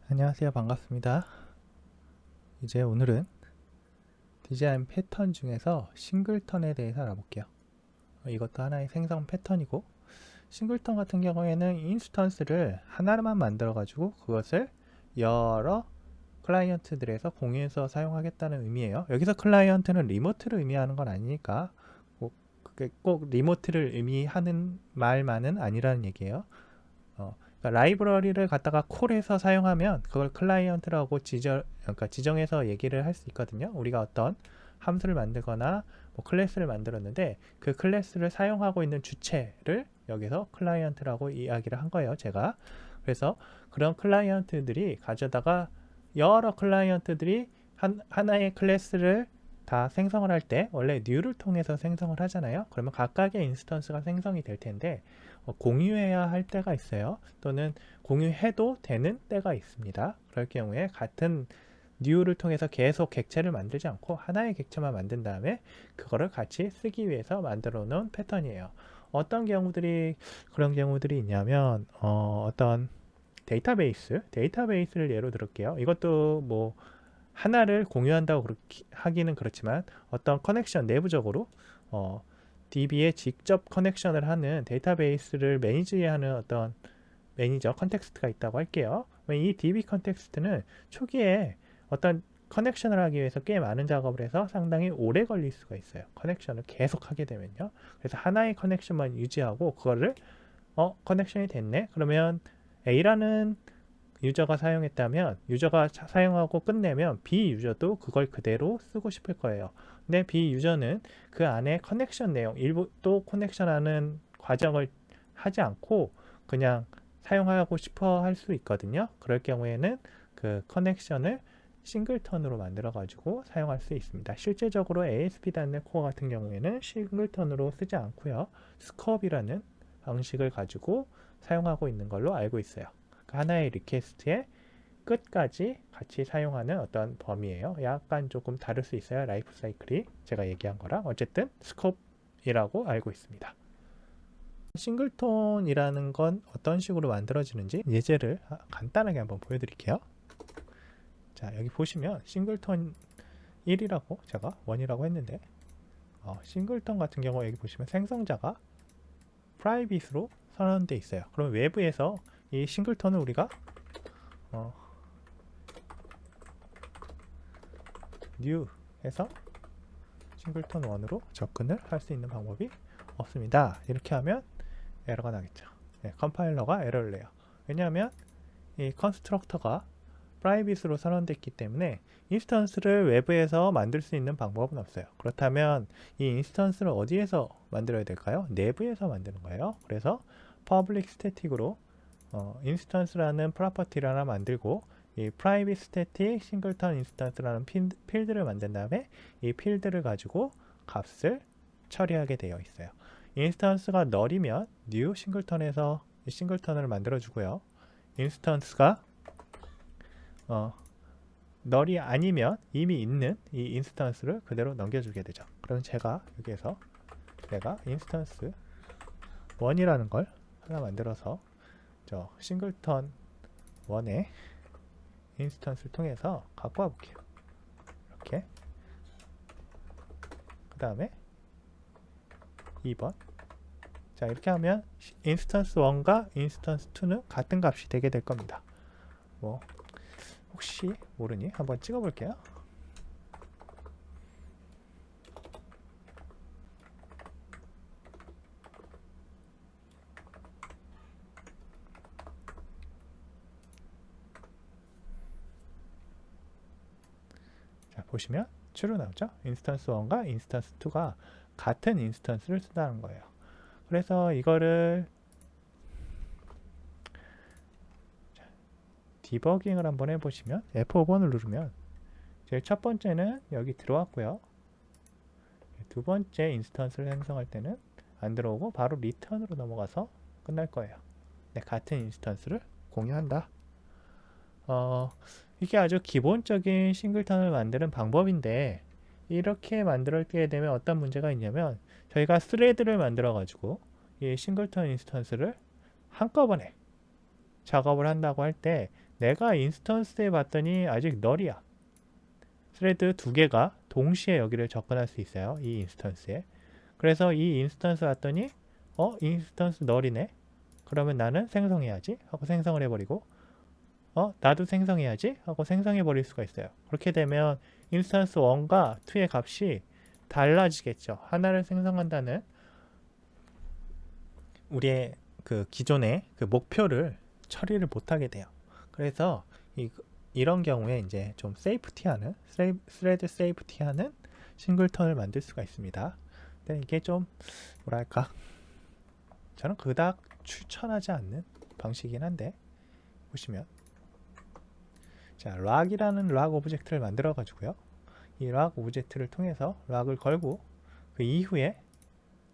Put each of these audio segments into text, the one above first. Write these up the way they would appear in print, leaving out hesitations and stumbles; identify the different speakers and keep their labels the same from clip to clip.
Speaker 1: 안녕하세요. 반갑습니다. 이제 오늘은 디자인 패턴 중에서 싱글턴에 대해서 알아볼게요. 이것도 하나의 생성 패턴이고, 싱글턴 같은 경우에는 인스턴스를 하나만 만들어 가지고 그것을 여러 클라이언트들에서 공유해서 사용하겠다는 의미예요. 여기서 클라이언트는 리모트를 의미하는 건 아니니까 그게 꼭 리모트를 의미하는 말만은 아니라는 얘기예요. 그러니까 라이브러리를 갖다가 콜해서 사용하면 그걸 클라이언트라고 그러니까 지정해서 얘기를 할 수 있거든요. 우리가 어떤 함수를 만들거나 뭐 클래스를 만들었는데 그 클래스를 사용하고 있는 주체를 여기서 클라이언트라고 이야기를 한 거예요, 제가. 그래서 그런 클라이언트들이 가져다가 여러 클라이언트들이 하나의 클래스를 다 생성을 할 때 원래 new를 통해서 생성을 하잖아요. 그러면 각각의 인스턴스가 생성이 될 텐데 공유해야 할 때가 있어요. 또는 공유해도 되는 때가 있습니다. 그럴 경우에 같은 new를 통해서 계속 객체를 만들지 않고 하나의 객체만 만든 다음에 그거를 같이 쓰기 위해서 만들어 놓은 패턴이에요. 그런 경우들이 있냐면 어떤 데이터베이스를 예로 들을게요. 이것도 뭐 하나를 공유한다고 하기는 그렇지만 어떤 커넥션 내부적으로 DB에 직접 커넥션을 하는 데이터베이스를 매니지하는 어떤 매니저 컨텍스트가 있다고 할게요. 이 DB 컨텍스트는 초기에 어떤 커넥션을 하기 위해서 꽤 많은 작업을 해서 상당히 오래 걸릴 수가 있어요. 커넥션을 계속 하게 되면요. 그래서 하나의 커넥션만 유지하고 그거를 커넥션이 됐네? 그러면 A라는 유저가 사용했다면 유저가 사용하고 끝내면 B 유저도 그걸 그대로 쓰고 싶을 거예요. 근데 B 유저는 그 안에 커넥션 내용 일부 또 커넥션하는 과정을 하지 않고 그냥 사용하고 싶어 할 수 있거든요. 그럴 경우에는 그 커넥션을 싱글턴으로 만들어 가지고 사용할 수 있습니다. 실제적으로 ASP.NET Core 같은 경우에는 싱글턴으로 쓰지 않고요. 스컵이라는 방식을 가지고 사용하고 있는 걸로 알고 있어요. 하나의 리퀘스트의 끝까지 같이 사용하는 어떤 범위예요. 약간 조금 다를 수 있어요. 라이프 사이클이 제가 얘기한 거랑 어쨌든 스코프이라고 알고 있습니다. 싱글톤이라는 건 어떤 식으로 만들어지는지 예제를 간단하게 한번 보여드릴게요. 자, 여기 보시면 싱글톤 1이라고 제가 1이라고 했는데 싱글톤 같은 경우 여기 보시면 생성자가 프라이빗으로 선언되어 있어요. 그럼 외부에서 이 싱글턴을 우리가 new 해서 싱글턴 1으로 접근을 할 수 있는 방법이 없습니다. 이렇게 하면 에러가 나겠죠. 네, 컴파일러가 에러를 내요. 왜냐하면 이 컨스트럭터가 프라이빗으로 선언됐기 때문에 인스턴스를 외부에서 만들 수 있는 방법은 없어요. 그렇다면 이 인스턴스를 어디에서 만들어야 될까요? 내부에서 만드는 거예요. 그래서 public static으로 인스턴스라는 프로퍼티를 하나 만들고 이 private static singleton instance라는 필드를 만든 다음에 이 필드를 가지고 값을 처리하게 되어 있어요. 인스턴스가 널이면 new 싱글턴에서 이 싱글턴을 만들어 주고요. 인스턴스가 널이 아니면 이미 있는 이 인스턴스를 그대로 넘겨주게 되죠. 그러면 제가 여기에서 내가 인스턴스 1이라는 걸 하나 만들어서 저 싱글턴 1의 인스턴스를 통해서 갖고 와 볼게요. 이렇게 그 다음에 2번 자 이렇게 하면 인스턴스 1과 인스턴스 2는 같은 값이 되게 될 겁니다. 뭐 혹시 모르니 한번 찍어 볼게요. 자 보시면 true로 나오죠. 인스턴스 1과 인스턴스 2가 같은 인스턴스를 쓴다는 거예요. 그래서 이거를 디버깅을 한번 해보시면 F5번을 누르면 제일 첫 번째는 여기 들어왔고요. 두 번째 인스턴스를 생성할 때는 안 들어오고 바로 리턴으로 넘어가서 끝날 거예요. 네, 같은 인스턴스를 공유한다. 이게 아주 기본적인 싱글턴을 만드는 방법인데 이렇게 만들게 되면 어떤 문제가 있냐면 저희가 스레드를 만들어 가지고 이 싱글턴 인스턴스를 한꺼번에 작업을 한다고 할 때 내가 인스턴스에 봤더니 아직 널이야. 스레드 두 개가 동시에 여기를 접근할 수 있어요. 이 인스턴스에. 그래서 이 인스턴스 왔더니 인스턴스 널이네. 그러면 나는 생성해야지 하고 생성을 해버리고 나도 생성해야지 하고 생성해 버릴 수가 있어요. 그렇게 되면 인스턴스 1과 2의 값이 달라지겠죠. 하나를 생성한다는 우리의 그 기존의 그 목표를 처리를 못하게 돼요. 그래서 이런 경우에 이제 좀 세이프티하는 스레드 세이프티하는 싱글턴을 만들 수가 있습니다. 근데 이게 좀 뭐랄까 저는 그닥 추천하지 않는 방식이긴 한데 보시면 자 락이라는 락 오브젝트를 만들어 가지고요. 이 락 오브젝트를 통해서 락을 걸고 그 이후에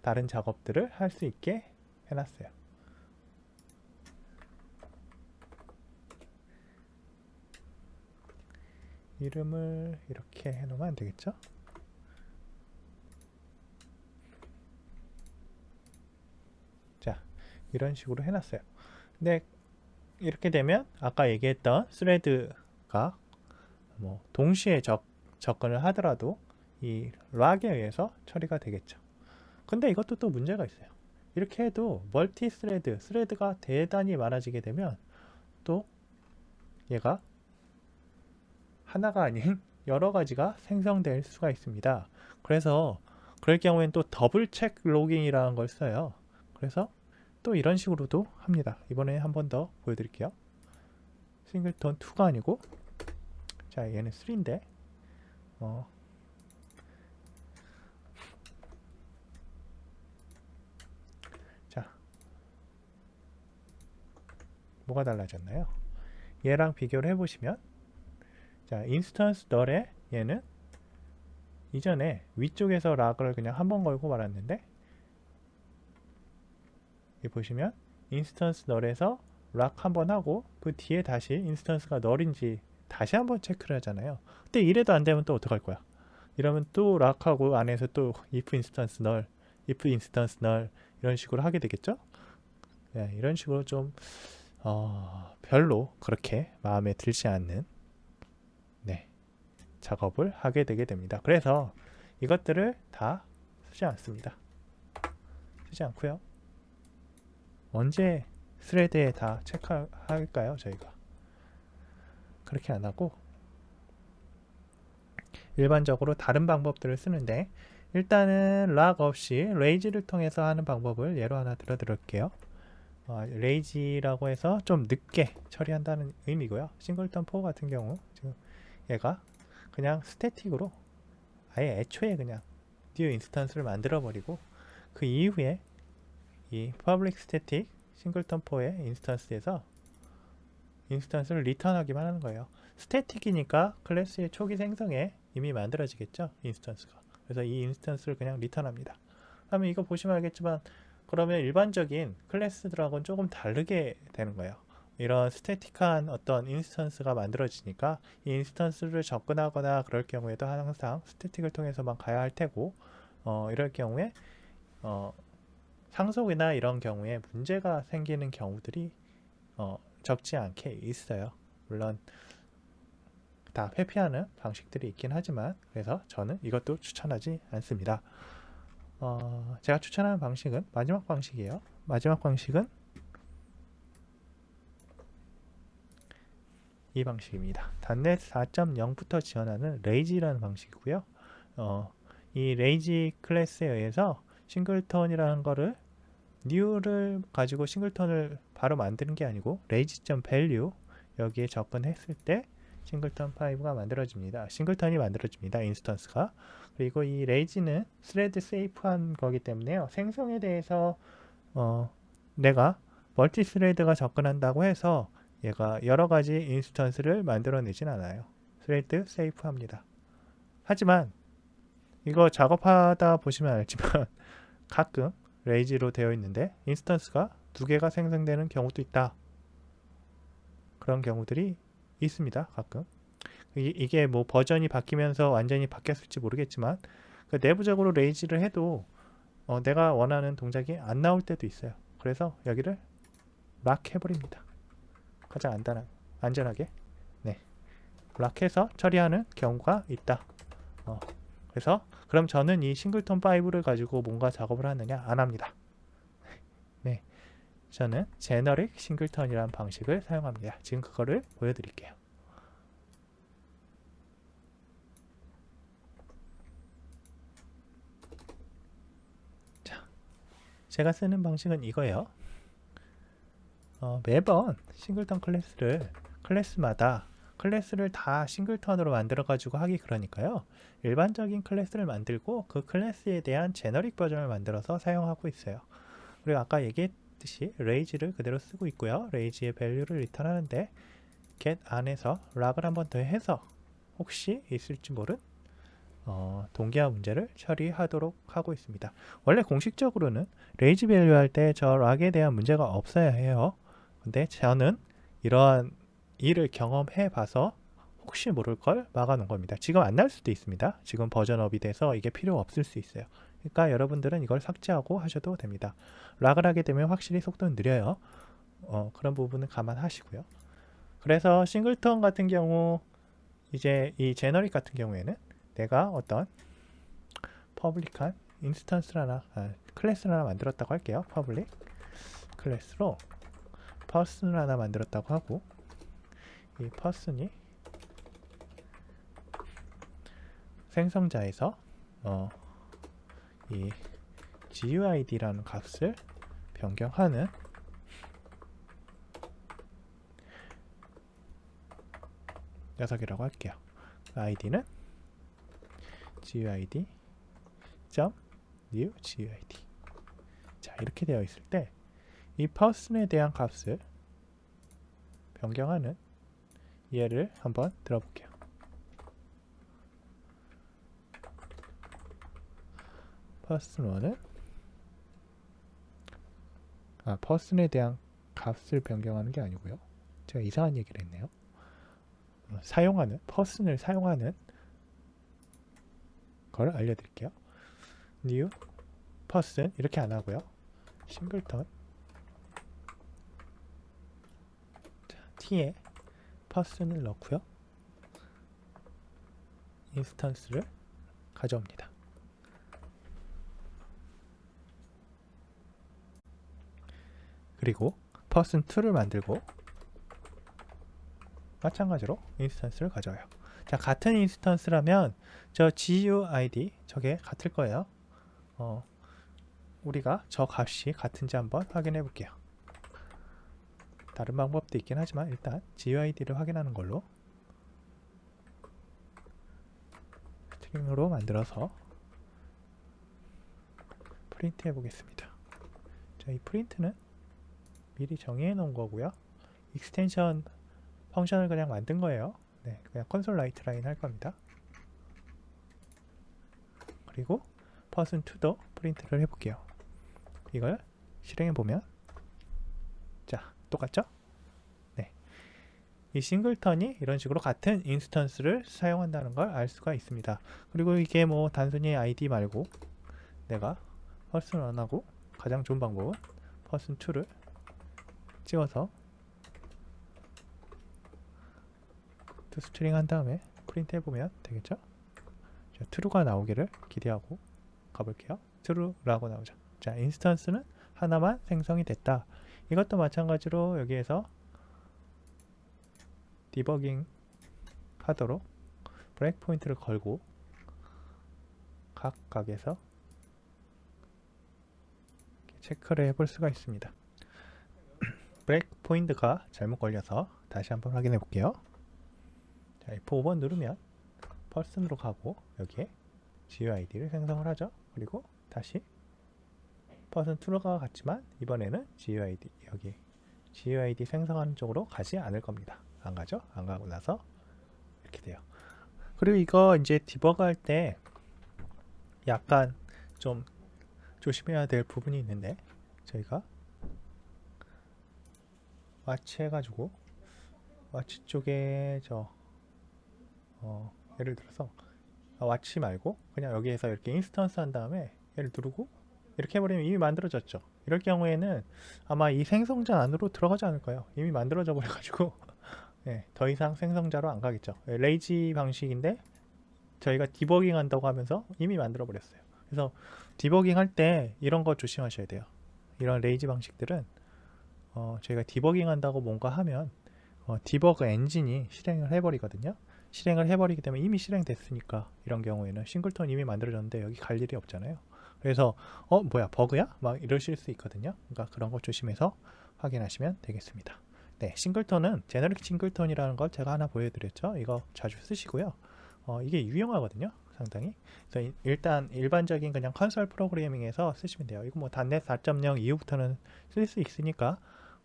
Speaker 1: 다른 작업들을 할 수 있게 해놨어요. 이름을 이렇게 해놓으면 안 되겠죠? 자, 이런 식으로 해놨어요. 근데 이렇게 되면 아까 얘기했던 스레드가 뭐 동시에 접근을 하더라도 이 락에 의해서 처리가 되겠죠. 근데 이것도 또 문제가 있어요. 이렇게 해도 멀티 스레드가 대단히 많아지게 되면 또 얘가 하나가 아닌 여러 가지가 생성될 수가 있습니다. 그래서 그럴 경우엔 또 더블 체크 로깅이라는 걸 써요. 그래서 또 이런 식으로도 합니다. 이번에 한 번 더 보여드릴게요. 싱글턴 2가 아니고 자 얘는 3인데 자 뭐가 달라졌나요? 얘랑 비교를 해보시면 자 인스턴스 널에 얘는 이전에 위쪽에서 락을 그냥 한 번 걸고 말았는데 여기 보시면 인스턴스 널에서 락 한 번 하고 그 뒤에 다시 인스턴스가 널인지 다시 한번 체크를 하잖아요. 근데 이래도 안 되면 또 어떡할 거야? 이러면 또 락하고 안에서 또 if instance null, if instance null 이런 식으로 하게 되겠죠? 네, 이런 식으로 좀 별로 그렇게 마음에 들지 않는 작업을 하게 되게 됩니다. 그래서 이것들을 다 쓰지 않습니다. 쓰지 않고요. 언제 스레드에 다 체크할까요? 저희가 그렇게 안 하고 일반적으로 다른 방법들을 쓰는데 일단은 락 없이 레이지를 통해서 하는 방법을 예로 하나 들어드릴게요. 레이지라고 해서 좀 늦게 처리한다는 의미고요. 싱글턴 4 같은 경우 지금 얘가 그냥 스태틱으로 아예 애초에 그냥 new 인스턴스를 만들어 버리고 그 이후에 이 public static 싱글턴 4의 인스턴스에서 인스턴스를 리턴하기만 하는 거예요. 스태틱이니까 클래스의 초기 생성에 이미 만들어지겠죠, 인스턴스가. 그래서 이 인스턴스를 그냥 리턴합니다. 그러면 이거 보시면 알겠지만 그러면 일반적인 클래스들하고는 조금 다르게 되는 거예요. 이런 스태틱한 어떤 인스턴스가 만들어지니까 이 인스턴스를 접근하거나 그럴 경우에도 항상 스태틱을 통해서만 가야 할 테고 이럴 경우에 상속이나 이런 경우에 문제가 생기는 경우들이 적지 않게 있어요. 물론 다 회피하는 방식들이 있긴 하지만 그래서 저는 이것도 추천하지 않습니다. 제가 추천하는 방식은 마지막 방식이에요. 마지막 방식은 이 방식입니다. 단넷 4.0부터 지원하는 레이지라는 방식이고요. 이 레이지 클래스에 의해서 싱글턴이라는 거를 new를 가지고 싱글턴을 바로 만드는 게 아니고 lazy.value 여기에 접근했을 때 싱글턴 5가 만들어집니다. 싱글턴이 만들어집니다. 인스턴스가. 그리고 이 lazy는 thread safe한 거기 때문에요. 생성에 대해서 내가 멀티 스레드가 접근한다고 해서 얘가 여러 가지 인스턴스를 만들어내진 않아요. thread safe합니다. 하지만 이거 작업하다 보시면 알지만 가끔 레이지로 되어 있는데 인스턴스가 두 개가 생성되는 경우도 있다. 그런 경우들이 있습니다. 가끔. 이게 뭐 버전이 바뀌면서 완전히 바뀌었을지 모르겠지만 그 내부적으로 레이지를 해도 내가 원하는 동작이 안 나올 때도 있어요. 그래서 여기를 락 해버립니다. 가장 안전하게 락해서 처리하는 경우가 있다. 그래서 그럼 저는 이 싱글턴 5를 가지고 뭔가 작업을 하느냐? 안 합니다. 네, 저는 제너릭 싱글턴이라는 방식을 사용합니다. 지금 그거를 보여드릴게요. 자, 제가 쓰는 방식은 이거예요. 매번 싱글턴 클래스마다 클래스를 다 싱글턴으로 만들어 가지고 하기 그러니까요. 일반적인 클래스를 만들고 그 클래스에 대한 제너릭 버전을 만들어서 사용하고 있어요. 그리고 아까 얘기했듯이 레이즈를 그대로 쓰고 있고요. 레이즈의 밸류를 리턴하는데 get 안에서 락을 한 번 더 해서 혹시 있을지 모른 동기화 문제를 처리하도록 하고 있습니다. 원래 공식적으로는 레이즈 밸류 할 때 저 락에 대한 문제가 없어야 해요. 근데 저는 이러한 일을 경험해 봐서 혹시 모를 걸 막아 놓은 겁니다. 지금 안 날 수도 있습니다. 지금 버전업이 돼서 이게 필요 없을 수 있어요. 그러니까 여러분들은 이걸 삭제하고 하셔도 됩니다. 락을 하게 되면 확실히 속도는 느려요. 그런 부분은 감안하시고요. 그래서 싱글턴 같은 경우 이제 이 제너릭 같은 경우에는 내가 어떤 퍼블릭한 인스턴스를 하나 클래스를 하나 만들었다고 할게요. 퍼블릭 클래스로 퍼슨을 하나 만들었다고 하고 이 퍼슨이 생성자에서 이 GUID라는 값을 변경하는 녀석이라고 할게요. 아이디는 GUID new GUID. 자, 이렇게 되어 있을 때 이 퍼슨에 대한 값을 변경하는 예를 한번 들어볼게요. 퍼슨1은 퍼슨에 대한 값을 변경하는 게 아니고요. 제가 이상한 얘기를 했네요. 퍼슨을 사용하는 걸 알려드릴게요. new person 이렇게 안 하고요. 싱글턴 t에 person을 넣고요. 인스턴스를 가져옵니다. 그리고 person2를 만들고 마찬가지로 인스턴스를 가져와요. 자, 같은 인스턴스라면 저 GUID 저게 같을 거예요. 우리가 저 값이 같은지 한번 확인해 볼게요. 다른 방법도 있긴 하지만 일단 GUID를 확인하는 걸로 스트링으로 만들어서 프린트 해 보겠습니다. 자, 이 프린트는 미리 정의해 놓은 거고요. 익스텐션 펑션을 그냥 만든 거예요. 네, 그냥 콘솔 라이트 라인 할 겁니다. 그리고 person2도 프린트를 해볼게요. 이걸 실행해 보면 자, 똑같죠? 네, 이 싱글턴이 이런 식으로 같은 인스턴스를 사용한다는 걸 알 수가 있습니다. 그리고 이게 뭐 단순히 ID 말고 내가 person1하고 가장 좋은 방법은 person2를 찍어서 스트링 한 다음에 프린트 해보면 되겠죠? 자, true가 나오기를 기대하고 가볼게요. true라고 나오죠. 자, 인스턴스는 하나만 생성이 됐다. 이것도 마찬가지로 여기에서 디버깅 하도록 브레이크 포인트를 걸고 각각에서 체크를 해볼 수가 있습니다. 브레이크 포인트가 잘못 걸려서 다시 한번 확인해 볼게요. 자, F5번 누르면 person으로 가고 여기에 GUID를 생성을 하죠. 그리고 다시 person2가 같지만 이번에는 GUID 여기 GUID 생성하는 쪽으로 가지 않을 겁니다. 안 가죠? 안 가고 나서 이렇게 돼요. 그리고 이거 이제 디버그 할 때 약간 좀 조심해야 될 부분이 있는데 저희가 와치 해가지고 와치 쪽에 예를 들어서 와치 말고 그냥 여기에서 이렇게 인스턴스 한 다음에 얘를 누르고 이렇게 해버리면 이미 만들어졌죠. 이럴 경우에는 아마 이 생성자 안으로 들어가지 않을 거예요. 이미 만들어져 버려가지고 더 이상 생성자로 안 가겠죠. 레이지 방식인데 저희가 디버깅 한다고 하면서 이미 만들어 버렸어요. 그래서 디버깅 할 때 이런 거 조심하셔야 돼요. 이런 레이지 방식들은 저희가 디버깅 한다고 뭔가 하면 디버그 엔진이 실행을 해버리거든요. 실행을 해버리기 때문에 이미 실행됐으니까 이런 경우에는 싱글턴 이미 만들어졌는데 여기 갈 일이 없잖아요. 그래서 뭐야 버그야? 막 이러실 수 있거든요. 그러니까 그런 거 조심해서 확인하시면 되겠습니다. 네, 싱글턴은 제너릭 싱글턴이라는 걸 제가 하나 보여드렸죠. 이거 자주 쓰시고요. 이게 유용하거든요. 상당히. 그래서 일단 일반적인 그냥 컨솔 프로그래밍에서 쓰시면 돼요. 이거 뭐 .NET 4.0 이후부터는 쓸 수 있으니까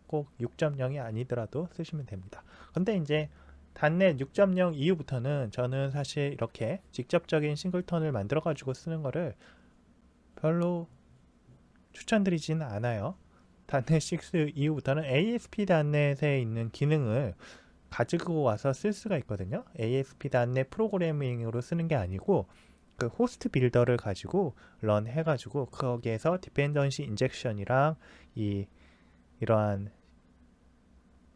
Speaker 1: 꼭 6.0이 아니더라도 쓰시면 됩니다. 근데 이제 .NET 6.0 이후부터는 저는 사실 이렇게 직접적인 싱글턴을 만들어 가지고 쓰는 거를 별로 추천드리지는 않아요. .NET 6 이후부터는 ASP.NET에 있는 기능을 가지고 와서 쓸 수가 있거든요. ASP.NET 프로그래밍으로 쓰는 게 아니고 그 호스트 빌더를 가지고 런 해가지고 거기에서 디펜던시 인젝션이랑 이러한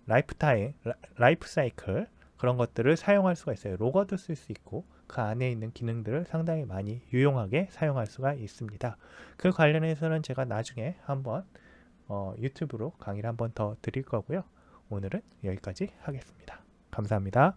Speaker 1: 라이프 사이클 그런 것들을 사용할 수가 있어요. 로거도 쓸 수 있고 그 안에 있는 기능들을 상당히 많이 유용하게 사용할 수가 있습니다. 그 관련해서는 제가 나중에 한번 유튜브로 강의를 한번 더 드릴 거고요. 오늘은 여기까지 하겠습니다. 감사합니다.